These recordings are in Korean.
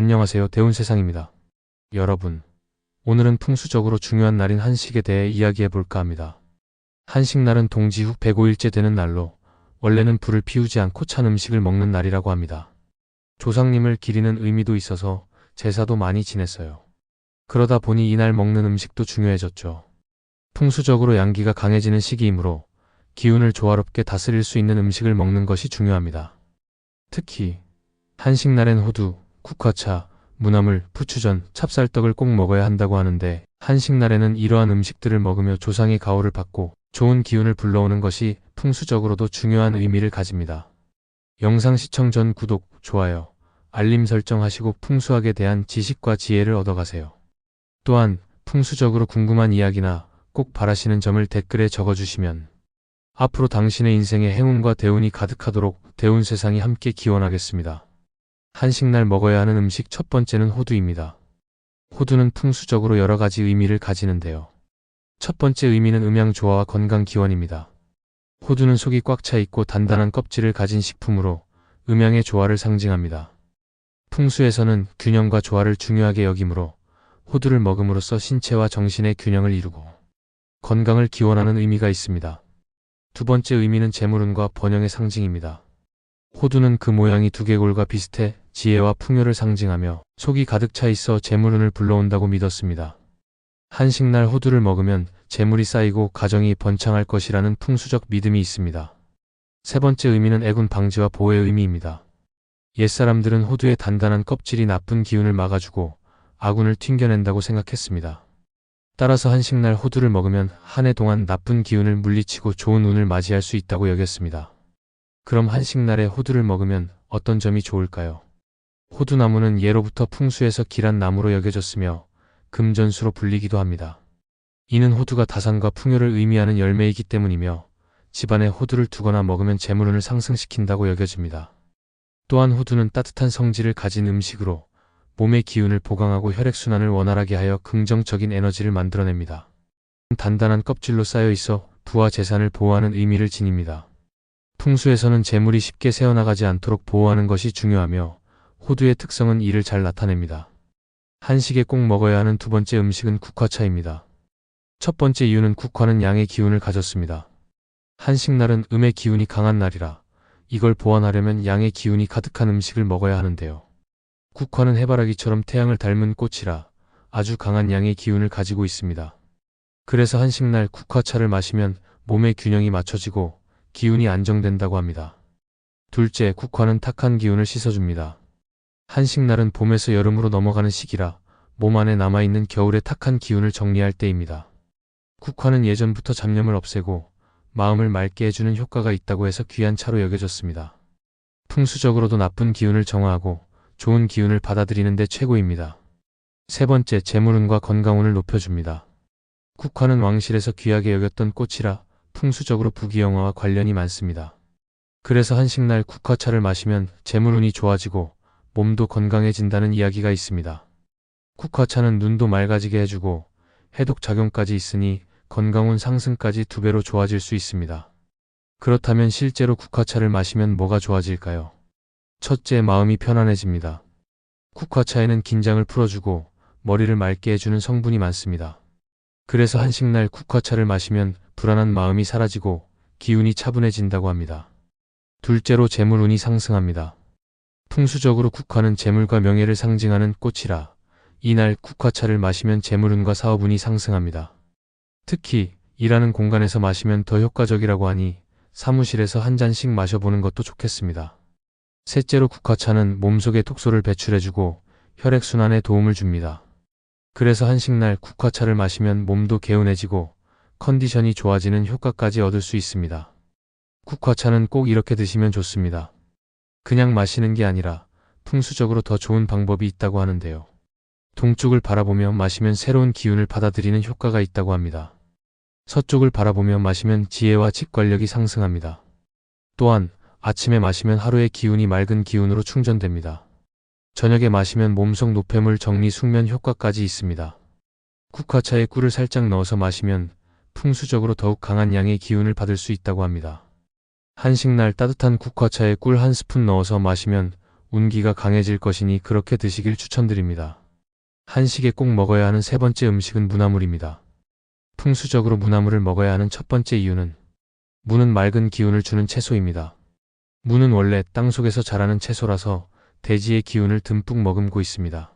안녕하세요. 대운세상입니다. 여러분, 오늘은 풍수적으로 중요한 날인 한식에 대해 이야기해 볼까 합니다. 한식날은 동지 후 105일째 되는 날로 원래는 불을 피우지 않고 찬 음식을 먹는 날이라고 합니다. 조상님을 기리는 의미도 있어서 제사도 많이 지냈어요. 그러다 보니 이날 먹는 음식도 중요해졌죠. 풍수적으로 양기가 강해지는 시기이므로 기운을 조화롭게 다스릴 수 있는 음식을 먹는 것이 중요합니다. 특히 한식날엔 호두, 국화차, 무나물, 부추전, 찹쌀떡을 꼭 먹어야 한다고 하는데 한식날에는 이러한 음식들을 먹으며 조상의 가호를 받고 좋은 기운을 불러오는 것이 풍수적으로도 중요한 의미를 가집니다. 영상 시청 전 구독, 좋아요, 알림 설정하시고 풍수학에 대한 지식과 지혜를 얻어가세요. 또한 풍수적으로 궁금한 이야기나 꼭 바라시는 점을 댓글에 적어주시면 앞으로 당신의 인생에 행운과 대운이 가득하도록 대운세상이 함께 기원하겠습니다. 한식날 먹어야 하는 음식 첫 번째는 호두입니다. 호두는 풍수적으로 여러 가지 의미를 가지는데요. 첫 번째 의미는 음양조화와 건강기원입니다. 호두는 속이 꽉 차 있고 단단한 껍질을 가진 식품으로 음양의 조화를 상징합니다. 풍수에서는 균형과 조화를 중요하게 여기므로 호두를 먹음으로써 신체와 정신의 균형을 이루고 건강을 기원하는 의미가 있습니다. 두 번째 의미는 재물운과 번영의 상징입니다. 호두는 그 모양이 두개골과 비슷해 지혜와 풍요를 상징하며 속이 가득 차 있어 재물운을 불러온다고 믿었습니다. 한식날 호두를 먹으면 재물이 쌓이고 가정이 번창할 것이라는 풍수적 믿음이 있습니다. 세 번째 의미는 애군 방지와 보호의 의미입니다. 옛사람들은 호두의 단단한 껍질이 나쁜 기운을 막아주고 아군을 튕겨낸다고 생각했습니다. 따라서 한식날 호두를 먹으면 한 해 동안 나쁜 기운을 물리치고 좋은 운을 맞이할 수 있다고 여겼습니다. 그럼 한식날에 호두를 먹으면 어떤 점이 좋을까요? 호두나무는 예로부터 풍수에서 길한 나무로 여겨졌으며 금전수로 불리기도 합니다. 이는 호두가 다산과 풍요를 의미하는 열매이기 때문이며 집안에 호두를 두거나 먹으면 재물운을 상승시킨다고 여겨집니다. 또한 호두는 따뜻한 성질을 가진 음식으로 몸의 기운을 보강하고 혈액순환을 원활하게 하여 긍정적인 에너지를 만들어냅니다. 단단한 껍질로 쌓여 있어 부와 재산을 보호하는 의미를 지닙니다. 풍수에서는 재물이 쉽게 새어나가지 않도록 보호하는 것이 중요하며 호두의 특성은 이를 잘 나타냅니다. 한식에 꼭 먹어야 하는 두 번째 음식은 국화차입니다. 첫 번째 이유는 국화는 양의 기운을 가졌습니다. 한식날은 음의 기운이 강한 날이라 이걸 보완하려면 양의 기운이 가득한 음식을 먹어야 하는데요. 국화는 해바라기처럼 태양을 닮은 꽃이라 아주 강한 양의 기운을 가지고 있습니다. 그래서 한식날 국화차를 마시면 몸의 균형이 맞춰지고 기운이 안정된다고 합니다. 둘째, 국화는 탁한 기운을 씻어줍니다. 한식날은 봄에서 여름으로 넘어가는 시기라 몸 안에 남아있는 겨울의 탁한 기운을 정리할 때입니다. 국화는 예전부터 잡념을 없애고 마음을 맑게 해주는 효과가 있다고 해서 귀한 차로 여겨졌습니다. 풍수적으로도 나쁜 기운을 정화하고 좋은 기운을 받아들이는 데 최고입니다. 세 번째, 재물운과 건강운을 높여줍니다. 국화는 왕실에서 귀하게 여겼던 꽃이라 풍수적으로 부귀영화와 관련이 많습니다. 그래서 한식날 국화차를 마시면 재물운이 좋아지고 몸도 건강해진다는 이야기가 있습니다. 국화차는 눈도 맑아지게 해주고 해독 작용까지 있으니 건강운 상승까지 2배로 좋아질 수 있습니다. 그렇다면 실제로 국화차를 마시면 뭐가 좋아질까요? 첫째, 마음이 편안해집니다. 국화차에는 긴장을 풀어주고 머리를 맑게 해주는 성분이 많습니다. 그래서 한식날 국화차를 마시면 불안한 마음이 사라지고 기운이 차분해진다고 합니다. 둘째로 재물운이 상승합니다. 풍수적으로 국화는 재물과 명예를 상징하는 꽃이라 이날 국화차를 마시면 재물운과 사업운이 상승합니다. 특히 일하는 공간에서 마시면 더 효과적이라고 하니 사무실에서 한 잔씩 마셔보는 것도 좋겠습니다. 셋째로 국화차는 몸속에 독소를 배출해주고 혈액순환에 도움을 줍니다. 그래서 한식날 국화차를 마시면 몸도 개운해지고 컨디션이 좋아지는 효과까지 얻을 수 있습니다. 국화차는 꼭 이렇게 드시면 좋습니다. 그냥 마시는 게 아니라 풍수적으로 더 좋은 방법이 있다고 하는데요. 동쪽을 바라보며 마시면 새로운 기운을 받아들이는 효과가 있다고 합니다. 서쪽을 바라보며 마시면 지혜와 직관력이 상승합니다. 또한 아침에 마시면 하루의 기운이 맑은 기운으로 충전됩니다. 저녁에 마시면 몸속 노폐물 정리 숙면 효과까지 있습니다. 국화차에 꿀을 살짝 넣어서 마시면 풍수적으로 더욱 강한 양의 기운을 받을 수 있다고 합니다. 한식날 따뜻한 국화차에 꿀 1스푼 넣어서 마시면 운기가 강해질 것이니 그렇게 드시길 추천드립니다. 한식에 꼭 먹어야 하는 세 번째 음식은 무나물입니다. 풍수적으로 무나물을 먹어야 하는 첫 번째 이유는 무는 맑은 기운을 주는 채소입니다. 무는 원래 땅속에서 자라는 채소라서 대지의 기운을 듬뿍 머금고 있습니다.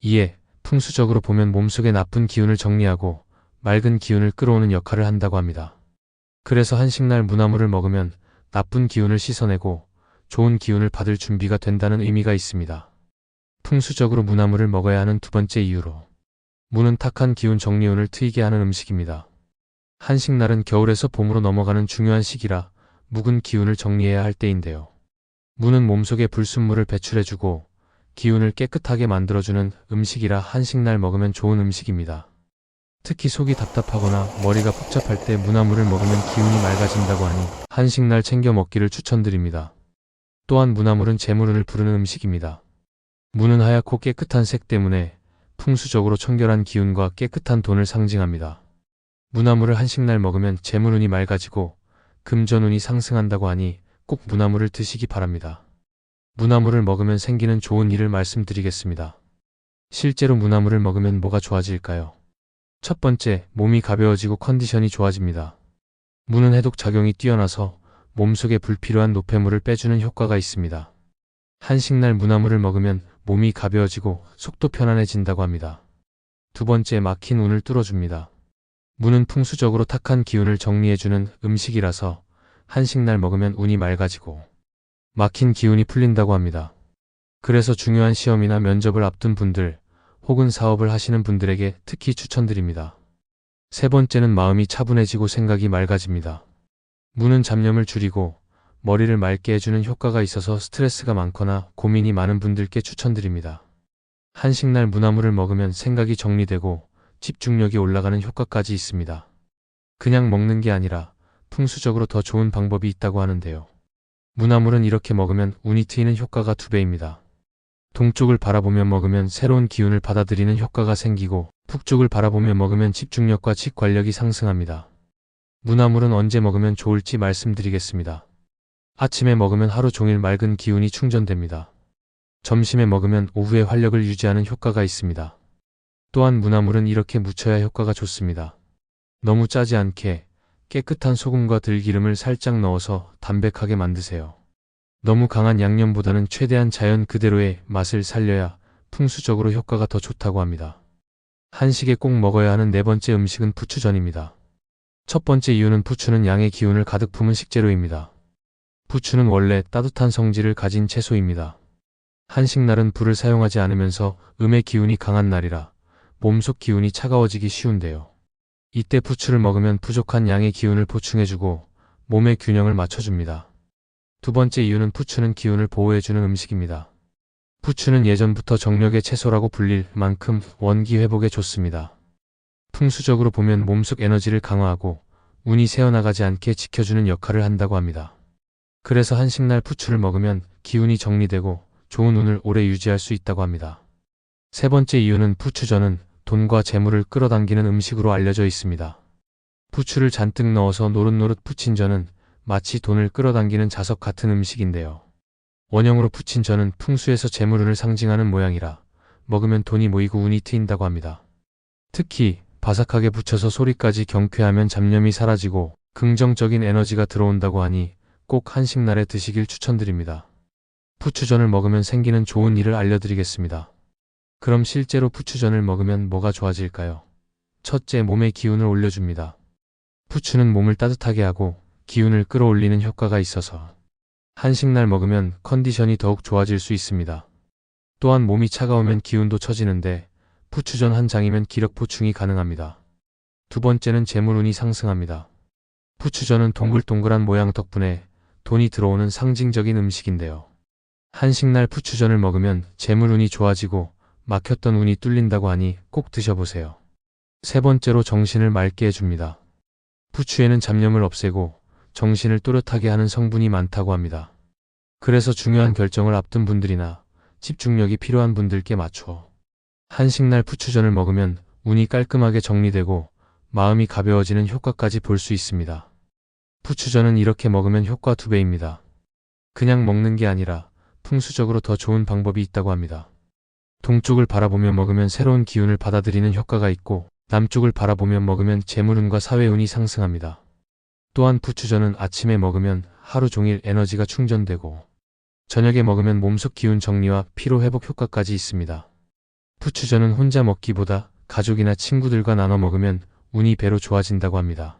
이에 풍수적으로 보면 몸속의 나쁜 기운을 정리하고 맑은 기운을 끌어오는 역할을 한다고 합니다. 그래서 한식날 무나물을 먹으면 나쁜 기운을 씻어내고 좋은 기운을 받을 준비가 된다는 의미가 있습니다. 풍수적으로 무나물을 먹어야 하는 두 번째 이유로 무는 탁한 기운 정리운을 트이게 하는 음식입니다. 한식날은 겨울에서 봄으로 넘어가는 중요한 시기라 묵은 기운을 정리해야 할 때인데요. 무는 몸속에 불순물을 배출해주고 기운을 깨끗하게 만들어주는 음식이라 한식날 먹으면 좋은 음식입니다. 특히 속이 답답하거나 머리가 복잡할 때 무나물을 먹으면 기운이 맑아진다고 하니 한식날 챙겨 먹기를 추천드립니다. 또한 무나물은 재물운을 부르는 음식입니다. 무는 하얗고 깨끗한 색 때문에 풍수적으로 청결한 기운과 깨끗한 돈을 상징합니다. 무나물을 한식날 먹으면 재물운이 맑아지고 금전운이 상승한다고 하니 꼭 무나물을 드시기 바랍니다. 무나물을 먹으면 생기는 좋은 일을 말씀드리겠습니다. 실제로 무나물을 먹으면 뭐가 좋아질까요? 첫 번째, 몸이 가벼워지고 컨디션이 좋아집니다. 무는 해독 작용이 뛰어나서 몸속에 불필요한 노폐물을 빼주는 효과가 있습니다. 한식날 무나물을 먹으면 몸이 가벼워지고 속도 편안해진다고 합니다. 두 번째, 막힌 운을 뚫어줍니다. 무는 풍수적으로 탁한 기운을 정리해주는 음식이라서 한식날 먹으면 운이 맑아지고 막힌 기운이 풀린다고 합니다. 그래서 중요한 시험이나 면접을 앞둔 분들 혹은 사업을 하시는 분들에게 특히 추천드립니다. 세 번째는 마음이 차분해지고 생각이 맑아집니다. 무는 잡념을 줄이고 머리를 맑게 해주는 효과가 있어서 스트레스가 많거나 고민이 많은 분들께 추천드립니다. 한식날 무나물을 먹으면 생각이 정리되고 집중력이 올라가는 효과까지 있습니다. 그냥 먹는 게 아니라 풍수적으로 더 좋은 방법이 있다고 하는데요. 무나물은 이렇게 먹으면 운이 트이는 효과가 2배입니다. 동쪽을 바라보며 먹으면 새로운 기운을 받아들이는 효과가 생기고 북쪽을 바라보며 먹으면 집중력과 직관력이 상승합니다. 무나물은 언제 먹으면 좋을지 말씀드리겠습니다. 아침에 먹으면 하루 종일 맑은 기운이 충전됩니다. 점심에 먹으면 오후에 활력을 유지하는 효과가 있습니다. 또한 무나물은 이렇게 무쳐야 효과가 좋습니다. 너무 짜지 않게 깨끗한 소금과 들기름을 살짝 넣어서 담백하게 만드세요. 너무 강한 양념보다는 최대한 자연 그대로의 맛을 살려야 풍수적으로 효과가 더 좋다고 합니다. 한식에 꼭 먹어야 하는 네 번째 음식은 부추전입니다. 첫 번째 이유는 부추는 양의 기운을 가득 품은 식재료입니다. 부추는 원래 따뜻한 성질을 가진 채소입니다. 한식날은 불을 사용하지 않으면서 음의 기운이 강한 날이라 몸속 기운이 차가워지기 쉬운데요. 이때 부추를 먹으면 부족한 양의 기운을 보충해주고 몸의 균형을 맞춰줍니다. 두 번째 이유는 부추는 기운을 보호해주는 음식입니다. 부추는 예전부터 정력의 채소라고 불릴 만큼 원기 회복에 좋습니다. 풍수적으로 보면 몸속 에너지를 강화하고 운이 새어나가지 않게 지켜주는 역할을 한다고 합니다. 그래서 한식날 부추를 먹으면 기운이 정리되고 좋은 운을 오래 유지할 수 있다고 합니다. 세 번째 이유는 부추전은 돈과 재물을 끌어당기는 음식으로 알려져 있습니다. 부추를 잔뜩 넣어서 노릇노릇 부친 전은 마치 돈을 끌어당기는 자석 같은 음식인데요. 원형으로 부친 전은 풍수에서 재물운을 상징하는 모양이라 먹으면 돈이 모이고 운이 트인다고 합니다. 특히 바삭하게 부쳐서 소리까지 경쾌하면 잡념이 사라지고 긍정적인 에너지가 들어온다고 하니 꼭 한식날에 드시길 추천드립니다. 부추전을 먹으면 생기는 좋은 일을 알려드리겠습니다. 그럼 실제로 부추전을 먹으면 뭐가 좋아질까요? 첫째, 몸의 기운을 올려줍니다. 부추는 몸을 따뜻하게 하고 기운을 끌어올리는 효과가 있어서 한식날 먹으면 컨디션이 더욱 좋아질 수 있습니다. 또한 몸이 차가우면 기운도 처지는데 부추전 한 장이면 기력 보충이 가능합니다. 두 번째는 재물운이 상승합니다. 부추전은 동글동글한 모양 덕분에 돈이 들어오는 상징적인 음식인데요. 한식날 부추전을 먹으면 재물운이 좋아지고 막혔던 운이 뚫린다고 하니 꼭 드셔보세요. 세 번째로 정신을 맑게 해줍니다. 부추에는 잡념을 없애고 정신을 또렷하게 하는 성분이 많다고 합니다. 그래서 중요한 결정을 앞둔 분들이나 집중력이 필요한 분들께 맞춰 한식날 부추전을 먹으면 운이 깔끔하게 정리되고 마음이 가벼워지는 효과까지 볼 수 있습니다. 부추전은 이렇게 먹으면 효과 2배입니다. 그냥 먹는 게 아니라 풍수적으로 더 좋은 방법이 있다고 합니다. 동쪽을 바라보며 먹으면 새로운 기운을 받아들이는 효과가 있고 남쪽을 바라보며 먹으면 재물운과 사회운이 상승합니다. 또한 부추전은 아침에 먹으면 하루 종일 에너지가 충전되고 저녁에 먹으면 몸속 기운 정리와 피로 회복 효과까지 있습니다. 부추전은 혼자 먹기보다 가족이나 친구들과 나눠 먹으면 운이 배로 좋아진다고 합니다.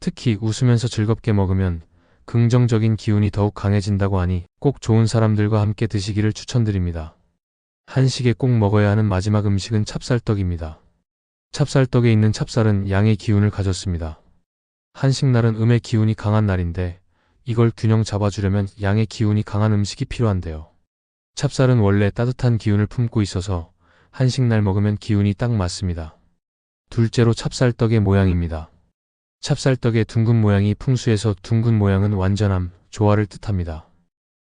특히 웃으면서 즐겁게 먹으면 긍정적인 기운이 더욱 강해진다고 하니 꼭 좋은 사람들과 함께 드시기를 추천드립니다. 한식에 꼭 먹어야 하는 마지막 음식은 찹쌀떡입니다. 찹쌀떡에 있는 찹쌀은 양의 기운을 가졌습니다. 한식날은 음의 기운이 강한 날인데 이걸 균형 잡아주려면 양의 기운이 강한 음식이 필요한데요. 찹쌀은 원래 따뜻한 기운을 품고 있어서 한식날 먹으면 기운이 딱 맞습니다. 둘째로 찹쌀떡의 모양입니다. 찹쌀떡의 둥근 모양이 풍수에서 둥근 모양은 완전함, 조화를 뜻합니다.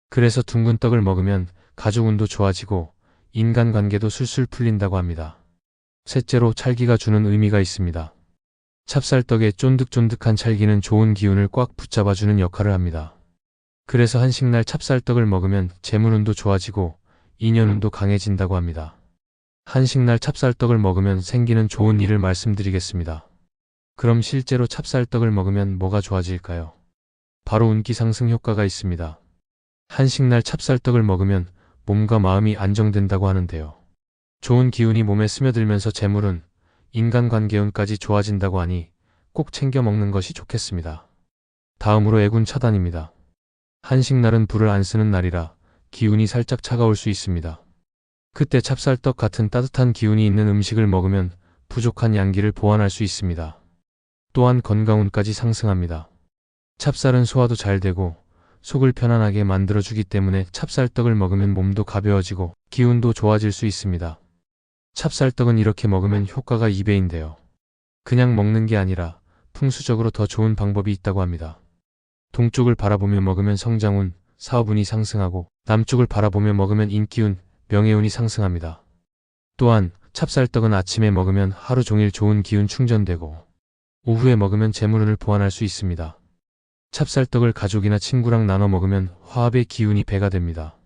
그래서 둥근 떡을 먹으면 가족운도 좋아지고 인간관계도 술술 풀린다고 합니다. 셋째로 찰기가 주는 의미가 있습니다. 찹쌀떡의 쫀득쫀득한 찰기는 좋은 기운을 꽉 붙잡아주는 역할을 합니다. 그래서 한식날 찹쌀떡을 먹으면 재물운도 좋아지고 인연운도 강해진다고 합니다. 한식날 찹쌀떡을 먹으면 생기는 좋은 일을 말씀드리겠습니다. 그럼 실제로 찹쌀떡을 먹으면 뭐가 좋아질까요? 바로 운기 상승 효과가 있습니다. 한식날 찹쌀떡을 먹으면 몸과 마음이 안정된다고 하는데요. 좋은 기운이 몸에 스며들면서 재물운, 인간관계운까지 좋아진다고 하니 꼭 챙겨 먹는 것이 좋겠습니다. 다음으로 애군 차단입니다. 한식날은 불을 안 쓰는 날이라 기운이 살짝 차가울 수 있습니다. 그때 찹쌀떡 같은 따뜻한 기운이 있는 음식을 먹으면 부족한 양기를 보완할 수 있습니다. 또한 건강운까지 상승합니다. 찹쌀은 소화도 잘 되고 속을 편안하게 만들어주기 때문에 찹쌀떡을 먹으면 몸도 가벼워지고 기운도 좋아질 수 있습니다. 찹쌀떡은 이렇게 먹으면 효과가 2배인데요. 그냥 먹는 게 아니라 풍수적으로 더 좋은 방법이 있다고 합니다. 동쪽을 바라보며 먹으면 성장운, 사업운이 상승하고 남쪽을 바라보며 먹으면 인기운, 명예운이 상승합니다. 또한 찹쌀떡은 아침에 먹으면 하루 종일 좋은 기운 충전되고 오후에 먹으면 재물운을 보완할 수 있습니다. 찹쌀떡을 가족이나 친구랑 나눠 먹으면 화합의 기운이 배가 됩니다.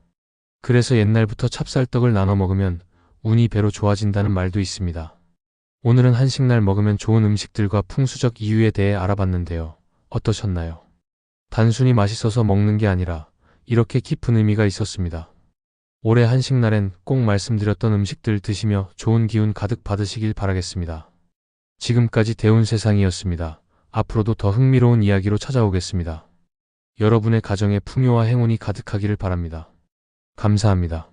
그래서 옛날부터 찹쌀떡을 나눠 먹으면 운이 배로 좋아진다는 말도 있습니다. 오늘은 한식날 먹으면 좋은 음식들과 풍수적 이유에 대해 알아봤는데요. 어떠셨나요? 단순히 맛있어서 먹는 게 아니라 이렇게 깊은 의미가 있었습니다. 올해 한식날엔 꼭 말씀드렸던 음식들 드시며 좋은 기운 가득 받으시길 바라겠습니다. 지금까지 대운세상이었습니다. 앞으로도 더 흥미로운 이야기로 찾아오겠습니다. 여러분의 가정에 풍요와 행운이 가득하기를 바랍니다. 감사합니다.